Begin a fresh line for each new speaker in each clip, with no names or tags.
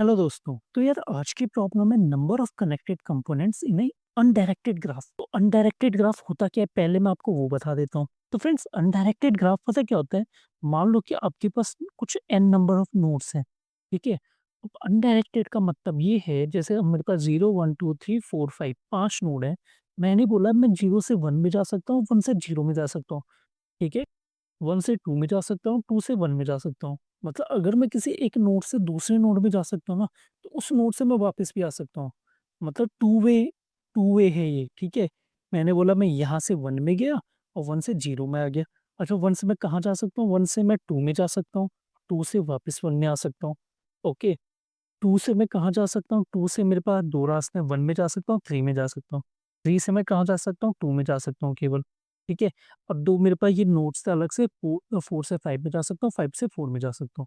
Hello दोस्तों। तो यार आज की प्रॉब्लम है number of connected components in A undirected graph. तो अनडायरेक्टेड ग्राफ होता क्या है, पहले मैं आपको वो बता देता हूँ। तो फ्रेंड्स, अनडायरेक्टेड ग्राफ पता क्या होता है। मान लो कि आपके पास कुछ एन नंबर ऑफ नोड्स हैं, ठीक है। अब अनडायरेक्टेड का मतलब ये है, जैसे अब मेरे पास 0 1 2 3 4 5 5 नोड है। मैंने बोला मैं 0 से 1 में जा सकता हूँ, 1 से 0 में जा सकता हूँ, ठीक है। 1 से 2 में जा सकता हूँ, 2 से 1 में जा सकता हूँ। मतलब अगर मैं किसी एक नोड से दूसरे नोड में जा सकता हूँ ना, तो उस नोड से मैं वापस भी आ सकता हूँ। मतलब टू वे है ये, ठीक है। मैंने बोला मैं यहाँ से 1 में गया और 1 से 0 में आ गया। अच्छा, 1 से मैं कहाँ जा सकता हूँ? 1 से मैं 2 में जा सकता हूँ, 2 से वापस 1 में आ सकता हूँ। ओके, 2 से मैं कहाँ जा सकता हूँ? 2 से मेरे पास 2 रास्ते हैं, 1 में जा सकता हूँ, 3 में जा सकता हूँ। 3 से मैं कहाँ जा सकता हूँ? 2 में जा सकता हूँ केवल, ठीक है। अब 2 मेरे पास ये नोड्स से अलग से 4 से 5 में जा सकता हूँ, 5 से 4 में जा सकता हूँ,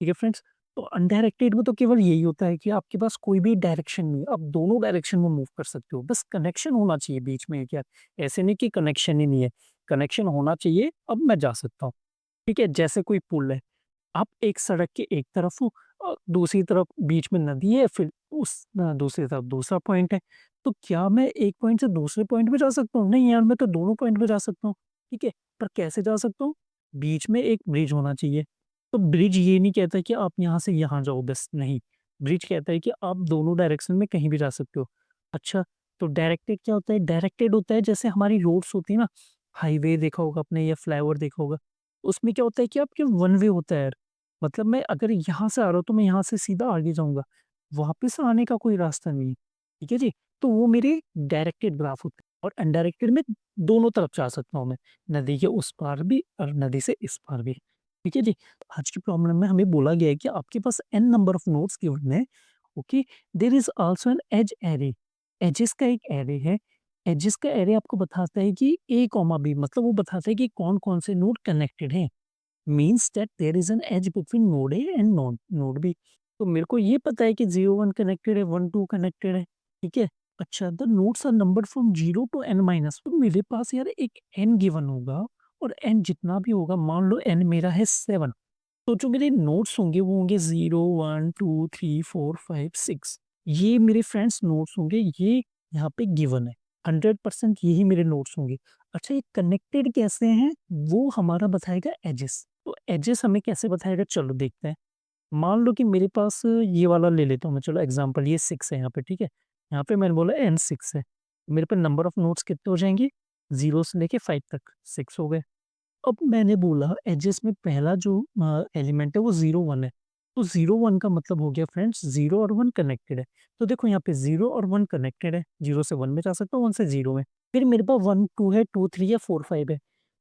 ठीक है फ्रेंड्स। तो अनडायरेक्टेड में तो केवल यही होता है कि आपके पास कोई भी डायरेक्शन नहीं है, आप दोनों डायरेक्शन में मूव कर सकते हो, बस कनेक्शन होना चाहिए बीच में एक यार। ऐसे नहीं कि कनेक्शन ही नहीं है, कनेक्शन होना चाहिए, अब मैं जा सकता हूँ, ठीक है। जैसे कोई पुल है, आप एक सड़क के एक तरफ हो और दूसरी तरफ बीच में नदी है, फिर दूसरी तरफ दूसरा पॉइंट है। तो क्या मैं एक पॉइंट से दूसरे पॉइंट पे जा सकता हूँ? नहीं यार, मैं तो दोनों पॉइंट पे जा सकता हूँ, ठीक है। पर कैसे जा सकता हूँ? बीच में एक ब्रिज होना चाहिए। तो ब्रिज ये नहीं कहता कि आप यहाँ से यहाँ जाओ बस, नहीं। ब्रिज कहता है कि आप दोनों डायरेक्शन में कहीं भी जा सकते हो। अच्छा, तो डायरेक्टेड क्या होता है? डायरेक्टेड होता है जैसे हमारी रोड्स होती है ना, हाईवे देखा होगा आपने या फ्लाईओवर देखा होगा। उसमें क्या होता है कि आपके वन वे होता है यार। मतलब मैं अगर यहाँ से आ रहा हूँ तो मैं यहाँ से सीधा आगे जाऊँगा, वापस आने का कोई रास्ता नहीं है, ठीक है जी। तो वो मेरे डायरेक्टेड ग्राफ होते हैं और अनडायरेक्टेड में दोनों तरफ जा सकता हूँ मैं, नदी के उस पार भी और नदी से इस पार भी, ठीक है जी। तो आज की प्रॉब्लम में हमें बोला गया है कि आपके पास N number of nodes given है, okay. There is also an edge array. Edges का एक एरे है। एजेस का एरे आपको बताता है कि ए कॉमा बी, मतलब वो बताता है कि कौन कौन से नोड कनेक्टेड हैं। Means that there is an edge between node A and node B. तो मेरे को ये पता है कि 0 1 कनेक्टेड है, 1 2 कनेक्टेड है, ठीक है। अच्छा, the nodes are numbered from 0 to n minus. तो मेरे पास यार एक n गिवन होगा और n जितना भी होगा, मान लो n मेरा है 7। तो जो मेरे नोट्स होंगे वो होंगे 0 1 2 3 4 5 6। ये मेरे फ्रेंड्स नोट्स होंगे, ये यहाँ पे गिवन है। 100% यही मेरे नोट्स होंगे। अच्छा, ये कनेक्टेड कैसे हैं वो हमारा बताएगा एजेस। तो एजेस हमें कैसे बताएगा, चलो देखते हैं। मान लो कि मेरे पास ये वाला ले लेता हूँ मैं, चलो एग्जांपल, ये 6 है यहाँ पे, ठीक है। यहाँ पे मैंने बोला n 6 है। मेरे पे नंबर ऑफ नोट्स कितने हो जाएंगे? 0 से लेके 5 तक 6 हो गए। अब मैंने बोला एजेस में पहला जो एलिमेंट है वो 0 1 है। तो 0 1 का मतलब हो गया फ्रेंड्स, 0 और 1 कनेक्टेड है। तो देखो यहाँ पे 0 और 1 कनेक्टेड है, 0 से 1 में जा सकता हूँ, 1 से 0 में। फिर मेरे पास 1 2 है, 2 3 या 4 5 है।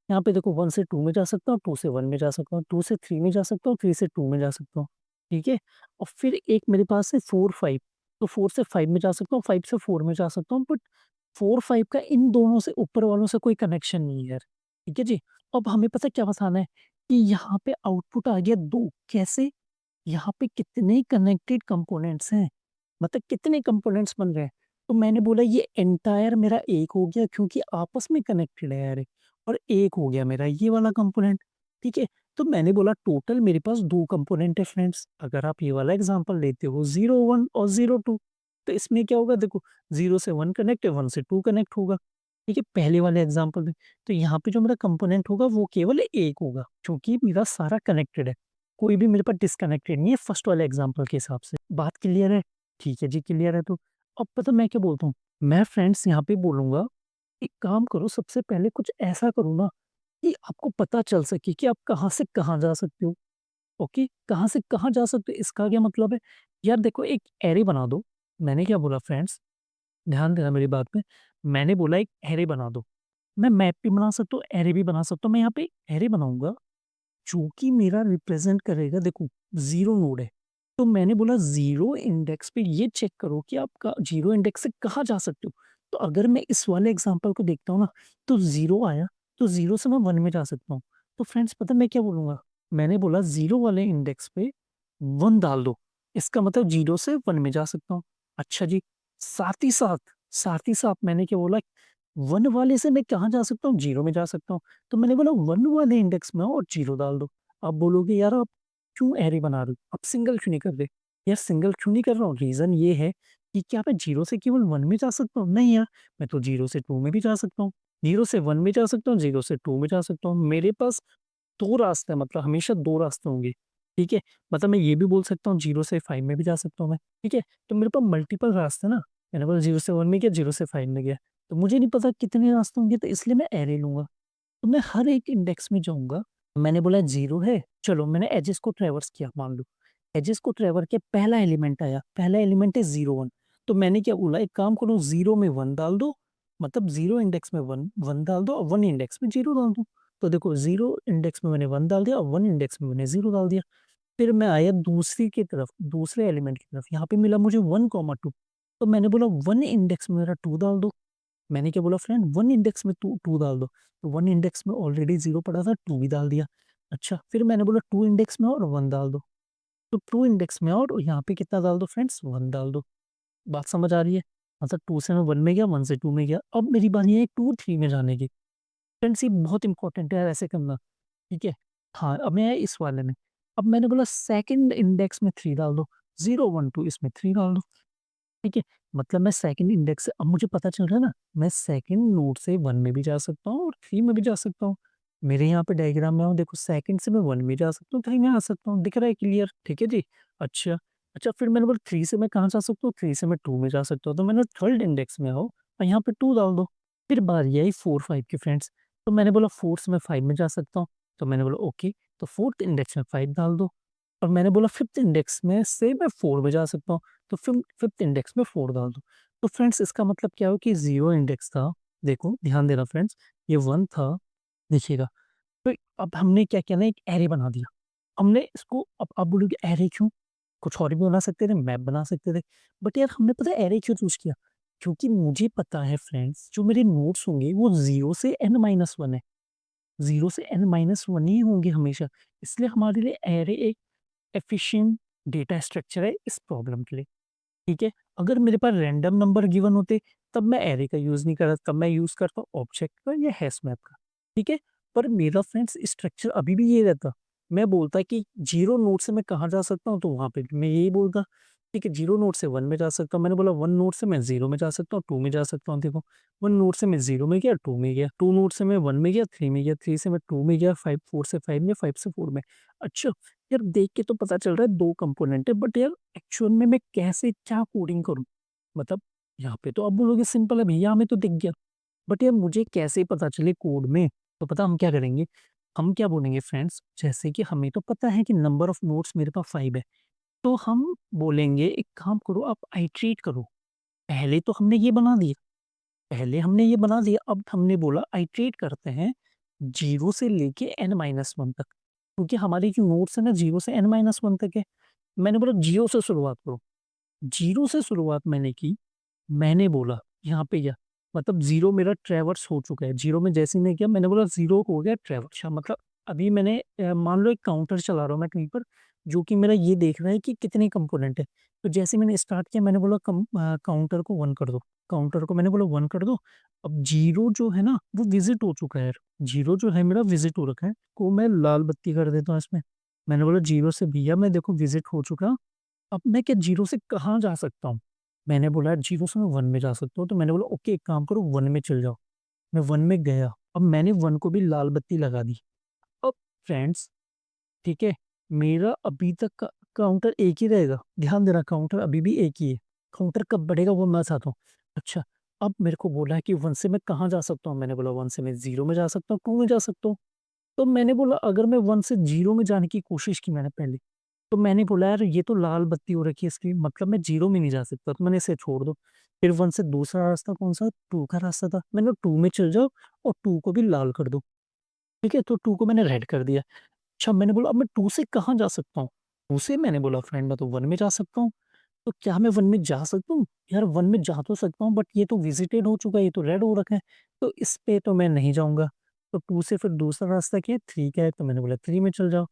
यहाँ पे देखो 1 से 2 में जा सकता हूँ, 2 से 1 में जा सकता हूँ, 2 से 3 में जा सकता हूँ, 3 से 2 में जा सकता हूँ, ठीक है। और फिर एक मेरे पास है 4 5। तो 4 से 5 में जा सकता हूँ, 5 से 4 में जा सकता हूँ, बट 4 5 का इन दोनों से ऊपर वालों से कोई कनेक्शन नहीं है यार, ठीक है जी। अब हमें पता है क्या बताना है कि यहाँ पे आउटपुट आ गया 2। कैसे? यहाँ पे कितने कनेक्टेड कंपोनेंट्स हैं, मतलब कितने कंपोनेंट्स बन रहे हैं। तो मैंने बोला ये एंटायर मेरा एक हो गया क्योंकि आपस में कनेक्टेड है यार। और एक हो गया मेरा ये वाला कंपोनेंट, ठीक है। तो मैंने बोला टोटल मेरे पास 2 कंपोनेंट है फ्रेंड्स। अगर आप ये वाला एग्जांपल लेते हो 0 1 और 0 2, तो इसमें क्या होगा देखो, 0 से 1 कनेक्ट है, 1 से 2 कनेक्ट होगा, ठीक है, पहले वाले एग्जांपल में। तो यहाँ पे जो मेरा कंपोनेंट होगा वो केवल एक होगा क्योंकि मेरा सारा कनेक्टेड है। कोई भी मेरे पास डिस्कनेक्टेड नहीं है फर्स्ट वाले एग्जांपल के हिसाब से। बात क्लियर है? ठीक है जी, क्लियर है तो। अब पता मैं क्या बोलता हूँ? मैं फ्रेंड्स यहाँ पे बोलूँगा, एक काम करो, सबसे पहले कुछ ऐसा करो ना कि आपको पता चल सके कि आप कहाँ से कहाँ जा सकते हो। ओके, कहाँ से कहाँ जा सकते हो इसका क्या मतलब है? यार देखो, एक एरे बना दो। मैंने क्या बोला फ्रेंड्स, ध्यान देना मेरी बात पे। मैंने बोला एक एरे बना दो। मैं मैप भी बना सकता हूँ, एरे भी बना सकता हूँ। मैं यहाँ पे एरे बनाऊँगा जो कि मेरा रिप्रेजेंट करेगा, देखो 0 नोड है, तो मैंने बोला 0 इंडेक्स पे ये चेक करो कि आप 0 इंडेक्स से कहाँ जा सकते हो। तो अगर मैं इस वाले एग्जांपल को देखता हूँ ना, तो 0 आया, तो 0 से मैं 1 में जा सकता हूँ। तो फ्रेंड्स पता है मैं क्या बोलूँगा? मैंने बोला 0 वाले इंडेक्स पे 1 डाल दो, इसका मतलब 0 से 1 में जा सकता हूँ। अच्छा जी, साथ ही साथ मैंने क्या बोला, 1 वाले से मैं कहाँ जा सकता हूँ? 0 में जा सकता हूँ। तो मैंने बोला 1 वाले इंडेक्स में आओ और 0 डाल दो। आप बोलोगे यार आप क्यों एरे बना रहे हो? आप सिंगल क्यों नहीं कर रहे? यार सिंगल क्यों नहीं कर रहा हूँ? रीज़न ये है कि क्या मैं 0 से केवल 1 में जा सकता हूँ? नहीं यार, मैं तो 0 से 2 में भी जा सकता हूँ, 0 से 1 में जा सकता हूँ, 0 से 2 में जा सकता हूँ। मेरे पास 2 रास्ते हैं, मतलब हमेशा 2 रास्ते होंगे, ठीक है? मतलब मैं ये भी बोल सकता हूँ 0 से 5 में भी जा सकता हूँ मैं, ठीक है? तो मेरे पास मल्टीपल रास्ते हैं ना, मैंने बोला 0 से 1 में गया, 0 से 5 में गया। तो मुझे नहीं पता कितने रास्ते होंगे, तो इसलिए मैं एरे लूँगा। तो मैं हर एक इंडेक्स में जाऊँगा, मैंने बोला 0 है, चलो मैंने एजेस को ट्रैवर्स किया मान लो। एजेस को ट्रैवर किया, पहला एलिमेंट आया, पहला एलिमेंट है 0, 1। तो मैंने क्या बोला, एक काम करो 0 में 1 डाल दो, मतलब 0 इंडेक्स में 1 1 डाल दो और 1 इंडेक्स में 0 डाल दो। तो देखो 0 इंडेक्स में मैंने 1 डाल दिया और 1 इंडेक्स में मैंने 0 डाल दिया। फिर मैं आया दूसरी की तरफ, दूसरे एलिमेंट की तरफ, यहाँ पे मिला मुझे 1, 2। तो मैंने बोला 1 इंडेक्स में मेरा 2 डाल दो। मैंने क्या बोला फ्रेंड, 1 इंडेक्स में 2 डाल दो। तो 1 इंडेक्स में ऑलरेडी 0 पड़ा था, 2 भी डाल दिया। अच्छा, फिर मैंने बोला 2 इंडेक्स में और 1 डाल दो। तो 2 इंडेक्स में और यहाँ पे कितना डाल दो फ्रेंड्स, 1 डाल दो। बात समझ आ रही है? मतलब 2 से मैं 1 में गया, 1 से 2 में गया। अब मेरी बारी है 2, 3 में जाने की। फ्रेंड्स ये बहुत इंपॉर्टेंट है यार ऐसे करना, ठीक है? हाँ, अब मैं इस वाले में, अब मैंने बोला सेकंड इंडेक्स में 3 डाल दो, 0, 1, 2 इसमें 3 डाल दो। ठीक है? मतलब मैं सेकंड इंडेक्स से, अब मुझे पता चल रहा है ना, मैं सेकंड नोड से 1 में भी जा सकता हूँ और 3 में भी जा सकता हूँ। मेरे यहाँ पे डायग्राम में आओ, देखो सेकंड से मैं 1 में जा सकता हूँ, 3 में आ सकता हूँ, दिख रहा है क्लियर? ठीक है जी? अच्छा, अच्छा फिर मैंने बोला 3 से मैं कहाँ जा सकता हूँ? 3 से मैं 2 में जा सकता हूँ, तो मैंने थर्ड इंडेक्स में आओ और यहाँ पे 2 डाल दो। फिर बारी आई 4, 5 की फ्रेंड्स, तो मैंने बोला 4 से मैं 5 में जा सकता हूँ, तो मैंने बोला ओके, तो फोर्थ इंडेक्स में 5 डाल दो और मैंने बोला फिफ्थ इंडेक्स में से मैं 4 में जा सकता हूँ। तो फिफ्थ इंडेक्स में 4 डाल दो। तो फ्रेंड्स इसका मतलब क्या हुआ कि 0 इंडेक्स था, देखो ध्यान देना फ्रेंड्स, ये 1 था, देखिएगा। तो अब हमने क्या किया ना, एक एरे बना दिया। हमने इसको, अब आप बोलोगे एरे क्यों? कुछ और भी बना सकते थे, मैप बना सकते थे। बट यार हमने पता है एरे क्यों चूज़ किया? क्योंकि मुझे पता है फ्रेंड्स, जो मेरे नोड्स होंगे वो 0 से n-1 है। 0 से n-1 ही होंगे हमेशा। इसलिए हमारे लिए एरे एक एफिशिएंट डेटा स्ट्रक्चर है इस प्रॉब्लम के लिए। ठीक है? अगर मेरे पास रैंडम नंबर गिवन होते, तब मैं एरे का यूज़ नहीं करता, तब मैं यूज़ करता ऑब्जेक्ट का या हैश मैप का, ठीक है? पर मेरा फ्रेंड्स स्ट्रक्चर अभी भी ये रहता। मैं बोलता कि 0 नोड से मैं कहाँ जा सकता हूँ, तो वहाँ पे भी मैं यही बोलता, ठीक है? 0 नोड से 1 में जा सकता हूँ, मैंने बोला 1 नोड से मैं 0 में जा सकता हूँ, 2 में जा सकता हूँ, देखो 1 नोड से मैं 0 में गया, 2 में गया, 2 नोड से मैं 1 में गया, 3 में गया, 3 से मैं 2 में गया, 5 4 से 5 में, 5 से 4 में। अच्छा, यार देख के तो पता चल रहा है 2 कंपोनेंट है, बट यार एक्चुअल में मैं कैसे क्या कोडिंग करूँ? मतलब यहाँ पे तो आप बोलोगे सिंपल है भैया, हमें तो दिख गया। बट यार मुझे कैसे पता चले कोड में? तो पता हम क्या करेंगे? हम क्या बोलेंगे फ्रेंड्स, जैसे कि हमें तो पता है कि नंबर ऑफ नोड्स मेरे पास 5 है। तो हम बोलेंगे एक काम करो, आप आइट्रेट करो। पहले तो हमने ये बना दिया, पहले हमने ये बना दिया, अब हमने बोला आइट्रेट करते हैं 0 से लेके n-1 तक। क्योंकि हमारी जो नोड्स है ना 0 से n-1 तक है। मैंने बोला 0 से शुरुआत करो। 0 से शुरुआत मैंने की, मैंने बोला यहाँ पे क्या, मतलब 0 मेरा ट्रैवर्स हो चुका है। 0 में जैसे ही मैं किया, मैंने बोला 0 हो गया ट्रैवर्स। अच्छा मतलब अभी मैंने मान लो एक काउंटर चला रहा हूँ मैं कहीं पर, जो कि मेरा ये देख रहा है कि कितने कंपोनेंट है। तो जैसे ही मैंने स्टार्ट किया, मैंने बोला काउंटर को 1 कर दो। काउंटर को मैंने बोला 1 कर दो। अब 0 जो है ना वो विज़िट हो चुका है यार। 0 जो है मेरा विज़िट हो रखा है, को मैं लाल बत्ती कर देता हूँ इसमें। मैंने बोला 0 से भैया मैं देखो विज़िट हो चुका, अब मैं क्या 0 से कहाँ जा सकता हूँ? मैंने बोला 0 से मैं 1 में जा सकता हूँ, तो मैंने बोला ओके एक काम करो 1 में चले जाओ। मैं 1 में गया, अब मैंने 1 को भी लाल बत्ती लगा दी। अब फ्रेंड्स, ठीक है, मेरा अभी तक का काउंटर एक ही रहेगा। ध्यान देना काउंटर अभी भी एक ही है। काउंटर कब बढ़ेगा वो मैं चाहता हूँ। अच्छा, अब मेरे को बोला है कि 1 से मैं कहाँ जा सकता हूँ? मैंने बोला 1 से मैं 0 में जा सकता हूँ, 2 में जा सकता हूँ। तो मैंने बोला अगर मैं 1 से 0 में जाने की कोशिश की मैंने पहले, तो मैंने बोला यार ये तो लाल बत्ती हो रखी है इसकी, मतलब मैं 0 में नहीं जा सकता, तो मैंने इसे छोड़ दो। फिर 1 से दूसरा रास्ता कौन-सा? 2 का रास्ता था। मैंने 2 में चले जाओ और 2 को भी लाल कर दो। ठीक है? तो 2 को मैंने रेड कर दिया। अच्छा मैंने बोला अब मैं 2 से कहाँ जा सकता हूँ? 2 से मैंने बोला फ्रेंड मैं तो 1 में जा सकता हूँ। तो क्या मैं 1 में जा सकता हूँ? यार 1 में जा तो सकता हूँ, बट ये तो विजिटेड हो चुका है, ये तो रेड हो रखा है, तो इस पे तो मैं नहीं जाऊँगा। तो 2 से फिर दूसरा रास्ता क्या है? 3 का है, तो मैंने बोला 3 में चले जाओ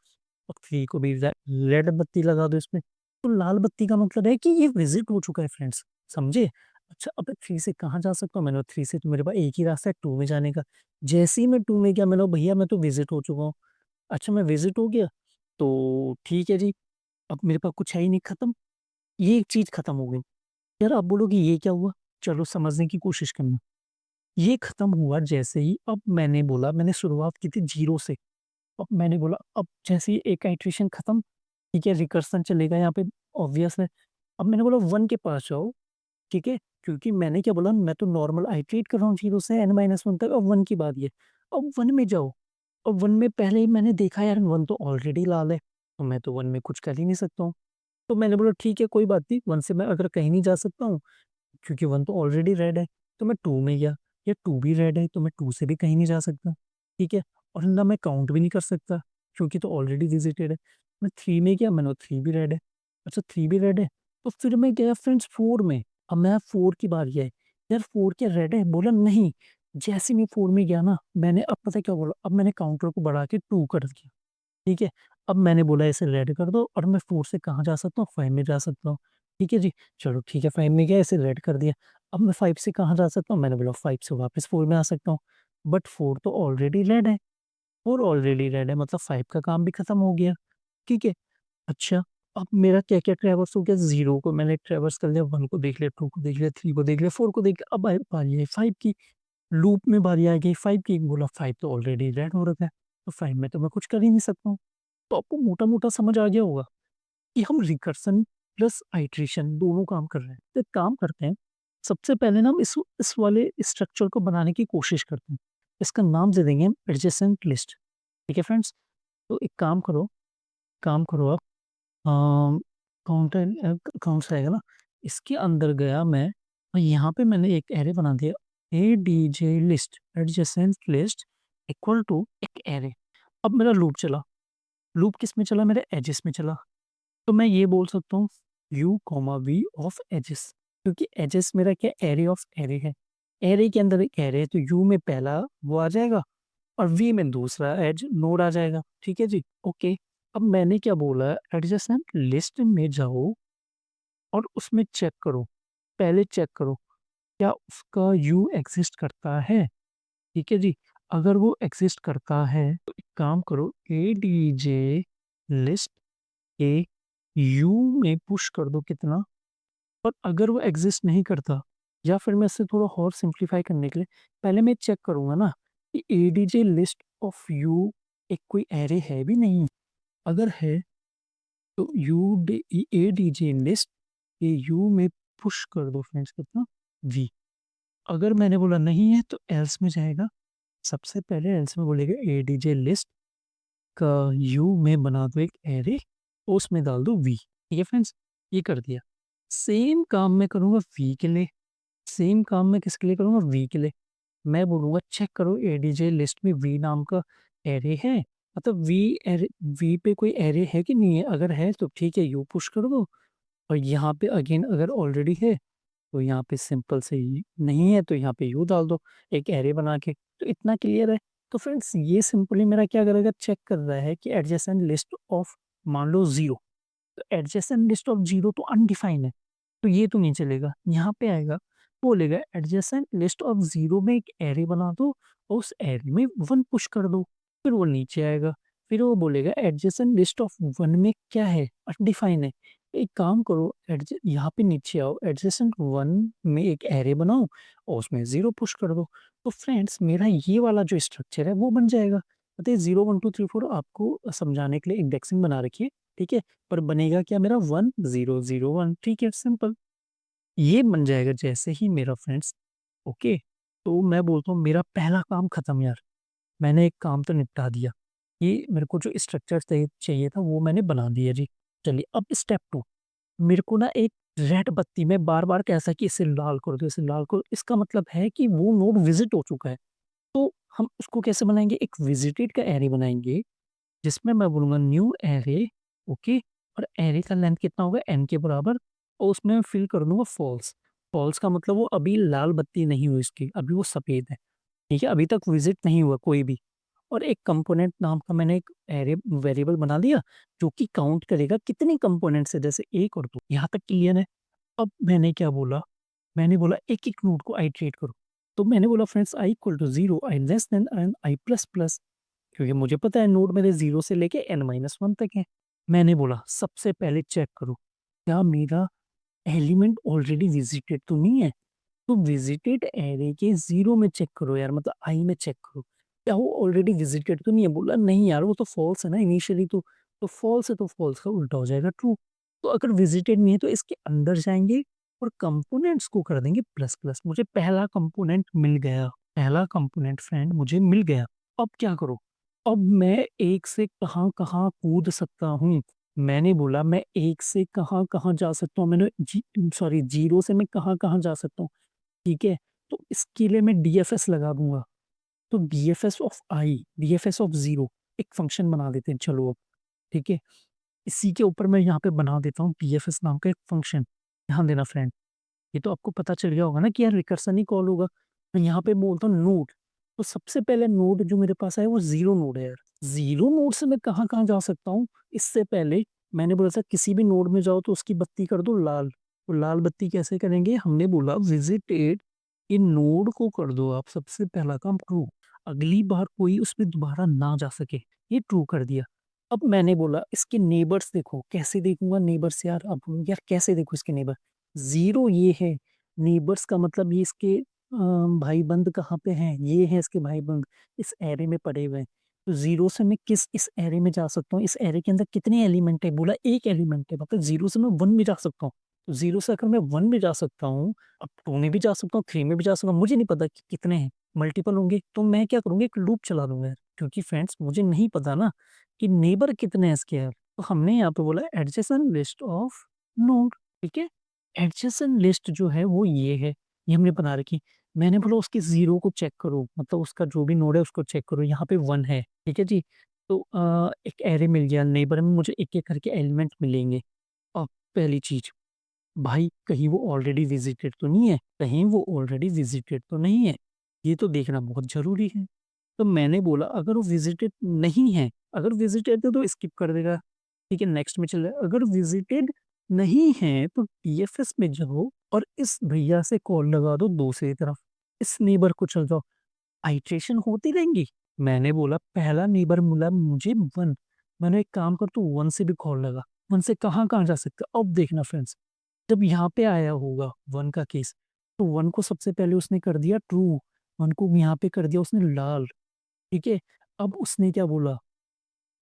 और 3 को भी रेड बत्ती लगा दो इसमें। तो लाल बत्ती का मतलब है कि ये विज़िट हो चुका है फ्रेंड्स, समझे? अच्छा अब 3 से कहाँ जा सकता हूँ? मैंने बोला 3 से तो मेरे पास एक ही रास्ता है 2 में जाने का। जैसे ही मैं 2 में गया, मैंने बोला भैया मैं तो विज़िट हो चुका हूँ। अच्छा मैं विज़िट हो गया, तो ठीक है जी, अब मेरे पास कुछ है ही नहीं, खत्म। ये एक चीज़ खत्म हो गई। यार आप बोलोगे ये क्या हुआ? चलो समझने की कोशिश करना। ये खत्म हुआ जैसे ही अब मैंने बोला मैंने शुरुआत की थी 0 से। अब मैंने बोला अब जैसे ही एक इटरेशन खत्म, ठीक है, रिकर्सन चलेगा यहाँ पे ऑब्वियस है। अब मैंने बोला 1 के पास जाओ, ठीक है? क्योंकि मैंने क्या बोला मैं तो नॉर्मल आइटरेट कर रहा हूँ 0 से n-1 तक, अब 1 की बारी है। अब 1 में जाओ, अब 1 में पहले ही मैंने देखा यार 1 तो ऑलरेडी लाल है, तो मैं तो 1 में कुछ कर ही नहीं सकता हूँ। तो मैंने बोला ठीक है कोई बात नहीं, 1 से मैं अगर कहीं नहीं जा सकता हूँ क्योंकि 1 तो ऑलरेडी रेड है, तो मैं 2 में गया, या 2 भी रेड है तो मैं 2 से भी कहीं नहीं जा सकता, ठीक है? और ना मैं काउंट भी नहीं कर सकता क्योंकि तो ऑलरेडी विजिटेड है। मैं 3 में गया मैंने 3 भी रेड है। अच्छा 3 भी रेड है, तो फिर मैं गया फ्रेंड्स 4 में। अब मैं 4 की बारी है। यार 4 क्या रेड है? बोला नहीं। जैसे ही मैं 4 में गया ना, मैंने अब पता है क्या बोला? अब मैंने काउंटर को बढ़ा के 2 कर दिया। ठीक है? अब मैंने बोला इसे रेड कर दो और मैं 4 से कहाँ जा सकता हूँ? 5 में जा सकता हूँ। ठीक है जी? चलो ठीक है 5 में गया इसे रेड कर दिया। अब मैं 5 से कहाँ जा सकता हूँ? मैंने बोला 5 से वापस 4 में आ सकता हूँ। बट 4 तो ऑलरेडी रेड है, 4 ऑलरेडी रेड है मतलब 5 का काम भी खत्म हो गया। ठीक है? अच्छा, अब मेरा क्या-क्या ट्रैवर्स हो गया? 0 को मैंने ट्रैवर्स कर लिया, 1 को देख लिया, 2 को देख लिया, 3 को देख लिया, 4 को देख लिया, अब बारी आई 5 की। लूप में बारी आ गई 5 की, बोला 5 तो ऑलरेडी रेड हो रखा है, तो 5 में तो मैं कुछ कर ही नहीं सकता हूँ। तो आपको मोटा-मोटा समझ आ गया होगा कि हम रिकर्सन प्लस आइटरेशन दोनों काम कर रहे हैं। तो एक काम करते हैं, सबसे पहले ना हम इस वाले स्ट्रक्चर को बनाने की कोशिश करते हैं। इसका नाम दे देंगे हम एडजेसेंट लिस्ट। ठीक है फ्रेंड्स? तो एक काम करो आप काउंटर कौन सा आएगा ना, इसके अंदर गया मैं और यहाँ पे मैंने एक एरे बना दिया, ADJ list adjacent list equal to एक एरे। अब मेरा लूप चला, लूप किस में चला? मेरे एजेस में चला। तो मैं ये बोल सकता हूँ U comma V of edges, क्योंकि एजेस मेरा क्या एरे ऑफ एरे है। एरे के अंदर एक एरे है तो यू में पहला वो आ जाएगा और वी में दूसरा एज नोड आ जाएगा। ठीक है जी? ओके। अब मैंने क्या बोला है एडजेसेंट लिस्ट में जाओ और उसमें चेक करो, पहले चेक करो क्या उसका यू एग्जिस्ट करता है। ठीक है जी? अगर वो एग्जिस्ट करता है तो एक काम करो A D J list A you में पुश कर दो कितना। और अगर वो एग्जिस्ट नहीं करता या फिर मैं इससे थोड़ा और सिंप्लीफाई करने के लिए पहले मैं चेक करूंगा ना कि एडीजे लिस्ट ऑफ यू एक कोई एरे है भी नहीं। अगर है तो एडीजे लिस्ट के यू में पुश कर दो फ्रेंड्स कितना वी। अगर मैंने बोला नहीं है तो एल्स में जाएगा। सबसे पहले एल्स में बोलेगा एडीजे लिस्ट का यू में बना दो एक एरे, उसमें डाल दो वी। ठीक है फ्रेंड्स? ये कर दिया। सेम काम मैं करूंगा वी के लिए, सेम काम मैं किसके लिए करूंगा? वी के लिए। मैं बोलूंगा चेक करो एडीजे लिस्ट में वी नाम का एरे है, मतलब वी एरे, वी पे कोई एरे है कि नहीं है? अगर है तो ठीक है यू पुश कर दो। और यहाँ पे अगेन अगर ऑलरेडी है तो यहाँ पे सिंपल से नहीं है तो यहाँ पे यू डाल दो एक एरे बना के। तो इतना क्लियर है। तो फ्रेंड्स ये सिंपली मेरा क्या करेगा? चेक कर रहा है कि एडजेसेंट लिस्ट ऑफ मान लो 0, तो एडजेसेंट लिस्ट ऑफ 0 तो अनडिफाइंड है, तो ये तो नहीं चलेगा। यहाँ पे आएगा, बोलेगा एडजेसेंट लिस्ट ऑफ 0 में एक एरे बना दो और उस एरे में 1 पुश कर दो। फिर वो नीचे आएगा, फिर वो बोलेगा एडजेसेंट लिस्ट ऑफ 1 में क्या है? अनडिफाइंड है। एक काम करो यहाँ पे नीचे आओ, एडजेसेंट 1 में एक एरे बनाओ और उसमें 0 पुश कर दो। तो फ्रेंड्स मेरा ये वाला जो स्ट्रक्चर है वो बन जाएगा। मतलब 0 1 2 3 4 आपको समझाने के लिए इंडेक्सिंग बना रखी है। ठीक है? पर बनेगा क्या मेरा 1 0 0 1। ठीक है? सिंपल। ये बन जाएगा जैसे ही मेरा फ्रेंड्स। ओके। तो मैं बोलता हूँ मेरा पहला काम खत्म यार। मैंने एक काम तो निपटा दिया। ये मेरे को जो स्ट्रक्चर चाहिए था वो मैंने बना दिया जी। चलिए अब स्टेप 2, मेरे को ना एक रेड बत्ती में बार बार कैसा कि इसे लाल कर दो, इसे लाल करो, इसका मतलब है कि वो नोड विजिट हो चुका है। तो हम उसको कैसे बनाएंगे? एक विजिटेड का एरे बनाएंगे जिसमें मैं बोलूँगा न्यू एरे। ओके। और एरे का लेंथ कितना होगा? एन के बराबर। और उसमें मैं फिल कर दूंगा फॉल्स। फॉल्स का मतलब वो अभी लाल बत्ती नहीं हुई इसकी, अभी वो सफ़ेद है। ठीक है? अभी तक विजिट नहीं हुआ कोई भी। और एक कंपोनेंट नाम का मैंने एक एरे वेरिएबल बना दिया जो कि काउंट करेगा कितने कंपोनेंट्स है, जैसे 1 और 2। यहाँ तक क्लियर है? अब मैंने क्या बोला? मैंने बोला एक-एक नोड को आइटरेट करो। तो मैंने बोला friends i equal to 0, i less than n i plus plus, क्योंकि मुझे पता है नोड मेरे 0 से लेके n-1 तक है। मैंने बोला सबसे पहले चेक करो क्या मेरा एलिमेंट ऑलरेडी विजिटेड तो नहीं है। तो विजिटेड एरे के 0 में चेक करो यार, मतलब आई में चेक करो। क्या वो ऑलरेडी विजिटेड तो नहीं है? बोला नहीं यार, वो तो फॉल्स है ना इनिशियली तो फॉल्स है, तो फॉल्स का उल्टा हो जाएगा ट्रू। तो अगर विजिटेड नहीं है तो इसके अंदर जाएँगे और कंपोनेंट्स को कर देंगे प्लस प्लस। मुझे पहला कंपोनेंट मिल गया, पहला कंपोनेंट फ्रेंड मुझे मिल गया। अब क्या करूँ? अब मैं 1 से कहाँ-कहाँ कूद सकता हूँ? मैंने बोला मैं 1 से कहाँ-कहाँ जा सकता हूँ, मैंने 0 से मैं कहाँ-कहाँ जा सकता हूँ। ठीक है? तो इसके लिए मैं डीएफएस लगा दूँगा। तो DFS of I, DFS of 0 एक फ़ंक्शन बना देते हैं चलो अब, ठीक है? इसी के ऊपर मैं यहाँ पे बना देता हूँ डीएफएस नाम का एक फ़ंक्शन। ध्यान देना फ्रेंड, ये तो आपको पता चल गया होगा ना कि यार रिकर्सन ही कॉल होगा। तो यहाँ पे बोलता हूँ नोड, तो सबसे पहले नोड जो मेरे पास है वो 0 नोड है यार। 0 नोड से मैं कहाँ-कहाँ जा सकता हूँ? इससे पहले मैंने बोला था किसी भी नोड में जाओ तो उसकी बत्ती कर दो लाल। तो लाल बत्ती कैसे करेंगे? हमने बोला विजिटेड इन नोड को कर दो आप सबसे पहला काम ट्रू। अगली बार कोई उसमें दोबारा ना जा सके, ये ट्रू कर दिया। अब मैंने बोला इसके नेबर्स देखो, कैसे देखूँगा नेबर्स यार? अब यार कैसे देखूँ इसके नेबर? 0 ये है, नेबर्स का मतलब ये इसके भाई-बंद कहाँ पे हैं? ये हैं इसके भाई-बंद, इस एरे में पड़े हुए हैं। तो 0 से मैं किस इस एरे में जा सकता हूँ? इस एरे के अंदर कितने एलिमेंट है? बोला 1 एलिमेंट है, मतलब 0 से मैं 1 में जा सकता हूँ। तो 0 से अगर मैं 1 में जा सकता हूँ, अब 2 में भी जा सकता हूँ, 3 में भी जा सकता हूँ, मुझे नहीं पता कि कितने हैं, मल्टीपल होंगे। तो मैं क्या करूँगा, एक लूप चला दूँगा यार, क्योंकि फ्रेंड्स मुझे नहीं पता ना कि नेबर कितने हैं इसके यार। तो हमने यहाँ पे बोला एडजेसेंट लिस्ट ऑफ नोड, ठीक है? एडजेसेंट लिस्ट जो है वो ये है, ये हमने बना रखी। मैंने बोला उसके 0 को चेक करो, मतलब उसका जो भी नोड है उसको चेक करो, यहाँ पे 1 है, ठीक है जी? तो एक एरे मिल गया, नेबर में मुझे एक-एक करके एलिमेंट मिलेंगे। अब पहली चीज़, भाई कहीं वो ऑलरेडी विज़िटेड तो नहीं है? कहीं वो ऑलरेडी विज़िटेड तो नहीं है? ये तो देखना बहुत ज़रूरी है। तो मैंने बोला अगर वो विज़िटेड नहीं है, अगर विज़िटेड है तो स्किप कर देगा, ठीक है नेक्स्ट में चल रहा है। अगर विज़िटेड नहीं है तो टीएफएस में जाओ और इस भैया से कॉल लगा दो दूसरी तरफ, इस नेबर को चल जाओ, आइटरेशन होती रहेंगी। मैंने बोला पहला नेबर मिला मुझे 1, मैंने एक काम कर तू 1 से भी कॉल लगा, 1 से कहाँ-कहाँ जा सकता है? अब देखना फ्रेंड्स, जब यहाँ पे आया होगा 1 का केस, तो 1 को सबसे पहले उसने कर दिया ट्रू, 1 को यहाँ पे कर दिया उसने लाल, ठीक है? अब उसने क्या बोला,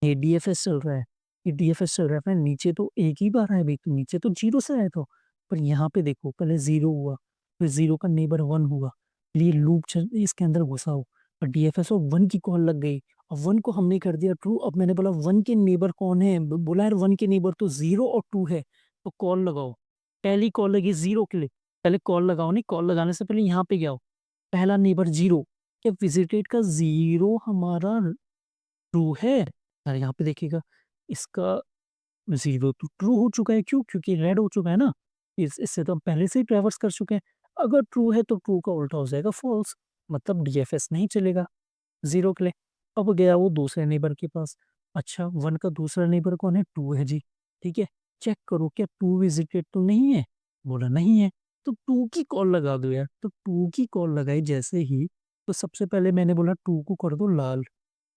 ये डीएफएस चल रहा है, ये डीएफएस चल रहा है फ्रेंड, नीचे तो एक ही बार आया भाई, तो नीचे तो 0 से आया था, पर यहाँ पे देखो पहले 0 हुआ, फिर 0 का नेबर 1 हुआ, फिर ये लूप चल इसके अंदर घुसा हो और डीएफएस और 1 की कॉल लग गई। अब 1 को हमने कर दिया ट्रू, अब मैंने बोला 1 के नेबर कौन है? बोला यार 1 के नेबर तो 0 और 2 है, तो कॉल लगाओ। पहली कॉल लगी 0 के लिए, पहले कॉल लगाओ, नहीं कॉल लगाने से पहले यहाँ पे क्या हो, पहला नेबर 0, क्या विजिटेड का 0 हमारा ट्रू है? अरे यहाँ पे देखिएगा, इसका 0 तो ट्रू हो चुका है, क्यों? क्योंकि रेड हो चुका है ना, इससे तो हम पहले से ही ट्रैवर्स कर चुके हैं। अगर ट्रू है तो ट्रू का उल्टा हो जाएगा फॉल्स, मतलब डीएफएस नहीं चलेगा 0 के लिए। अब गया वो दूसरे नेबर के पास, अच्छा 1 का दूसरा नेबर कौन है? 2 है जी, ठीक है। चेक करो क्या 2 विजिटेड तो नहीं है? बोला नहीं है, तो 2 की कॉल लगा दो यार, तो 2 की कॉल लगाई जैसे ही, तो सबसे पहले मैंने बोला 2 को कर दो लाल,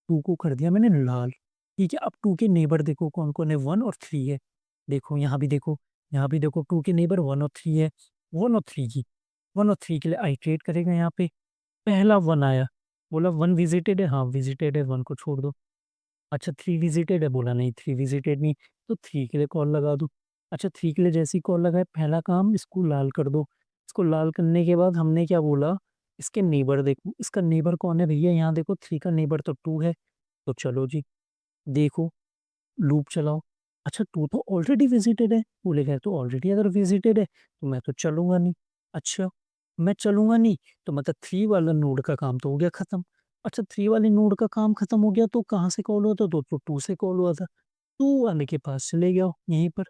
2 को कर दिया मैंने लाल, ठीक है। अब 2 के नेबर देखो कौन-कौन है, 1 और 3 है। देखो यहाँ भी देखो, यहाँ भी देखो 2 के नेबर 1 और 3 है, 1 और 3 की 1 और 3 के लिए आइटरेट करेगा यहाँ पे, पहला 1 आया, बोला 1 विजिटेड है, हाँ विजिटेड है, 1 को छोड़ दो। अच्छा 3 विजिटेड है, बोला नहीं 3 विजिटेड नहीं, तो 3 के लिए कॉल लगा दो। अच्छा 3 के लिए जैसे ही कॉल लगाए, पहला काम इसको लाल कर दो। इसको लाल करने के बाद हमने क्या बोला, इसके नेबर देखो, इसका नेबर कौन है भैया? यहाँ देखो 3 का नेबर तो 2 है, तो चलो जी, देखो लूप चलाओ। अच्छा 2 तो ऑलरेडी विजिटेड है, बोलेगा तो ऑलरेडी अगर विजिटेड है, तो मैं तो चलूँगा नहीं। अच्छा, मैं चलूँगा नहीं, तो मतलब 3 वाला नोड का काम तो हो गया खत्म। अच्छा 3 वाले नोड का काम खत्म हो गया तो कहाँ से कॉल हुआ था? तो 2 से कॉल हुआ था। 2 वाले के पास चले जाओ यहीं पर,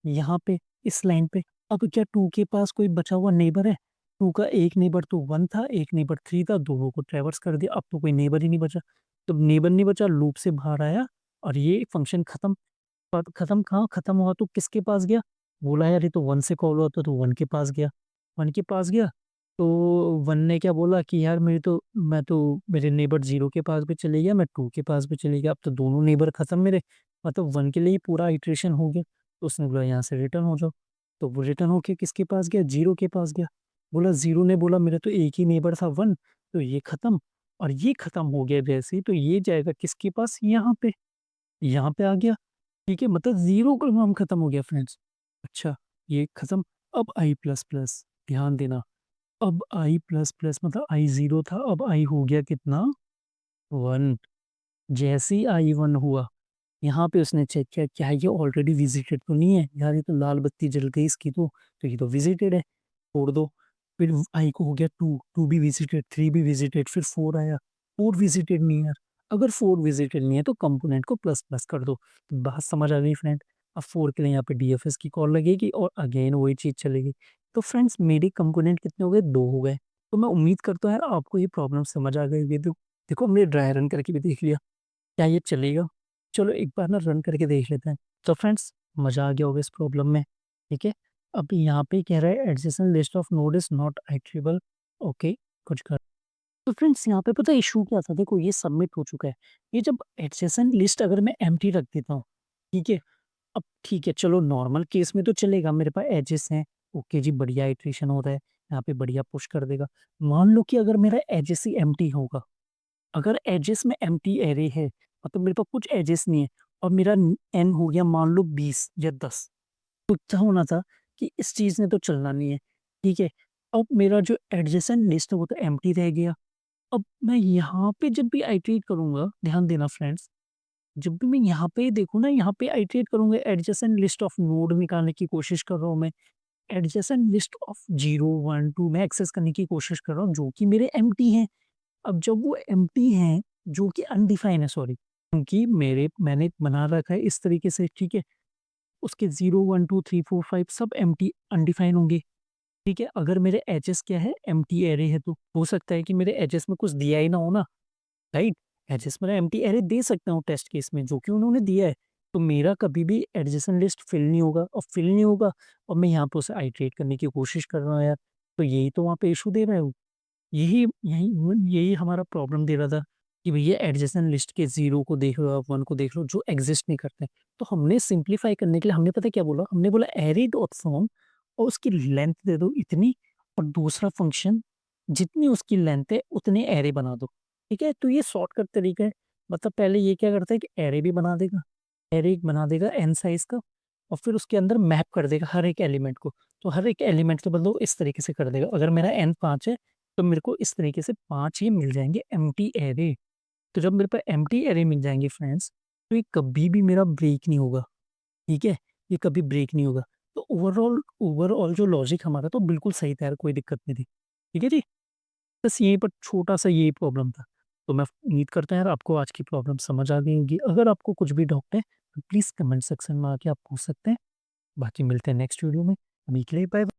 यहाँ पे, इस लाइन पे। अब क्या 2 के पास कोई बचा हुआ नेबर है? 2 का एक नेबर तो 1 था, एक नेबर 3 था, दोनों को ट्रैवर्स कर दिया, अब तो कोई नेबर ही नहीं बचा। जब नेबर नहीं बचा, लूप से बाहर आया और ये फंक्शन खत्म। पर खत्म कहाँ खत्म हुआ, तो किसके पास गया? बोला यार ये तो 1 से कॉल हुआ था, तो 1 के पास गया। 1 के पास गया, तो 1 ने क्या बोला कि यार मैं तो मेरे नेबर 0 के पास भी चले गया, मैं 2 के पास भी चले गया, अब तो दोनों नेबर खत्म मेरे, मतलब 1 के लिए ही पूरा इटरेशन हो गया। तो उसने बोला यहाँ से रिटर्न हो जाओ। तो वो रिटर्न होके किसके पास गया? 0 के पास गया। बोला 0 ने बोला मेरा तो एक ही नेबर था 1, तो ये खत्म, और ये खत्म हो गया जैसे ही, तो ये जाएगा किसके पास? यहाँ पे आ गया। ठीक है, मतलब 0 का काम खत्म हो गया फ्रेंड्स। अच्छा, ये खत्म। अब i प्लस प्लस, ध्यान देना। अब i प्लस प्लस मतलब i 0 था, अब i हो गया कितना? 1। जैसे ही i 1 हुआ, यहाँ पे उसने चेक किया क्या ये ऑलरेडी विजिटेड तो नहीं है? यार ये तो लाल बत्ती जल गई इसकी तो ये तो विजिटेड है, छोड़ दो। फिर i को हो गया 2, 2 भी विजिटेड, 3 भी विजिटेड, फिर 4 आया, 4 विजिटेड नहीं है यार। अगर 4 विजिटेड नहीं है तो कंपोनेंट को प्लस प्लस कर दो। तो बात समझ आ गई फ्रेंड? अब 4 के लिए यहाँ पे डीएफएस की कॉल लगेगी और अगेन वही चीज़ चलेगी। तो फ्रेंड्स मेरे कंपोनेंट कितने हो गए? 2 हो गए। तो मैं उम्मीद करता हूँ यार आपको ये प्रॉब्लम समझ आ गई होगी। तो देखो हमने ड्राई रन करके भी देख लिया, क्या ये चलेगा? चलो एक बार ना रन करके देख लेते हैं। तो फ्रेंड्स मज़ा आ गया होगा इस प्रॉब्लम में, ठीक है? अब यहाँ पे कह रहा है adjacent list of node is not iterable. Okay, कुछ कर। तो फ्रेंड्स यहाँ पे पता है इश्यू क्या था? देखो ये सबमिट हो चुका है। ये जब एडजेसेंट लिस्ट अगर मैं एम्प्टी रख देता हूँ, ठीक है? अब ठीक है, चलो नॉर्मल केस में तो चलेगा, मेरे पास एजेस हैं, ओके जी, बढ़िया इटरेशन हो रहा है, यहाँ पे बढ़िया पुश कर देगा। मान लो कि अगर मेरा एजेस ही एम्प्टी होगा, अगर एजेस में एम्प्टी एरे है, मतलब मेरे पास कुछ एजेस नहीं है और मेरा एन हो गया मान लो 20 या 10, तो क्या होना था कि इस चीज़ ने तो चलना नहीं है, ठीक है? अब मेरा जो एडजेसेंट लिस्ट है वो तो एम्प्टी रह गया। अब मैं यहाँ पे जब भी आइटरेट करूँगा, ध्यान देना फ्रेंड्स, जब भी मैं यहाँ पे देखूँ ना, यहाँ पे आइटरेट करूँगा, एडजेसेंट लिस्ट ऑफ नोड निकालने की कोशिश कर रहा हूँ मैं, एडजेसेंट लिस्ट ऑफ 0, 1, 2 मैं एक्सेस करने की कोशिश कर रहा हूँ जो कि मेरे एम्प्टी हैं। अब जब वो एम्प्टी हैं, जो कि अनडिफाइन है, सॉरी, क्योंकि मैंने बना रखा है इस तरीके से, ठीक है? उसके 0, 1, 2, 3, 4, 5 सब एम्प्टी अनडिफाइन होंगे, ठीक है? अगर मेरे एजेस क्या है? एम्प्टी एरे है, तो हो सकता है कि मेरे एजेस में कुछ दिया ही ना हो ना, राइट? एजेस मेरा एम्प्टी एरे दे सकता हूँ टेस्ट केस में, जो कि उन्होंने दिया है। तो मेरा कभी भी एडजेसेंट लिस्ट फिल नहीं होगा, और फिल नहीं होगा और मैं यहाँ पे उसे आइटरेट करने की कोशिश कर रहा हूँ यार, तो यही तो वहाँ पे इश्यू दे रहा है वो। यही यही यही हमारा प्रॉब्लम दे रहा था कि भैया एडजेसेंट लिस्ट के 0 को देख लो, आप 1 को देख लो, जो एग्जिस्ट नहीं करते। तो हमने सिंप्लीफाई करने के लिए हमने पता है क्या बोला? हमने बोला एरे डॉट फ्रॉम और उसकी लेंथ दे दो इतनी, और दूसरा फंक्शन जितनी उसकी लेंथ है उतने एरे बना दो, ठीक है? तो ये शॉर्टकट तरीका है। मतलब पहले ये क्या करता है कि एरे भी बना देगा, एरे बना देगा एन साइज़ का, और फिर उसके अंदर मैप कर देगा हर एक एलिमेंट को। तो हर एक एलिमेंट को मतलब इस तरीके से कर देगा। अगर मेरा एन 5 है तो मेरे को इस तरीके से 5 ही मिल जाएँगे एम्प्टी एरे। तो जब मेरे पास एम्प्टी एरे मिल जाएँगे फ्रेंड्स, तो ये कभी भी मेरा ब्रेक नहीं होगा, ठीक है? ये कभी ब्रेक नहीं होगा। तो ओवरऑल ओवरऑल जो लॉजिक हमारा तो बिल्कुल सही था यार, कोई दिक्कत नहीं थी। ठीक है जी? बस यहीं पर छोटा-सा यही प्रॉब्लम था। तो मैं उम्मीद करता हूँ यार आपको आज की प्रॉब्लम समझ आ गई होगी। अगर आपको कुछ भी डाउट है, तो प्लीज़ कमेंट सेक्शन में आके आप पूछ सकते हैं। बाकी मिलते हैं नेक्स्ट वीडियो में। अभी के लिए बाय।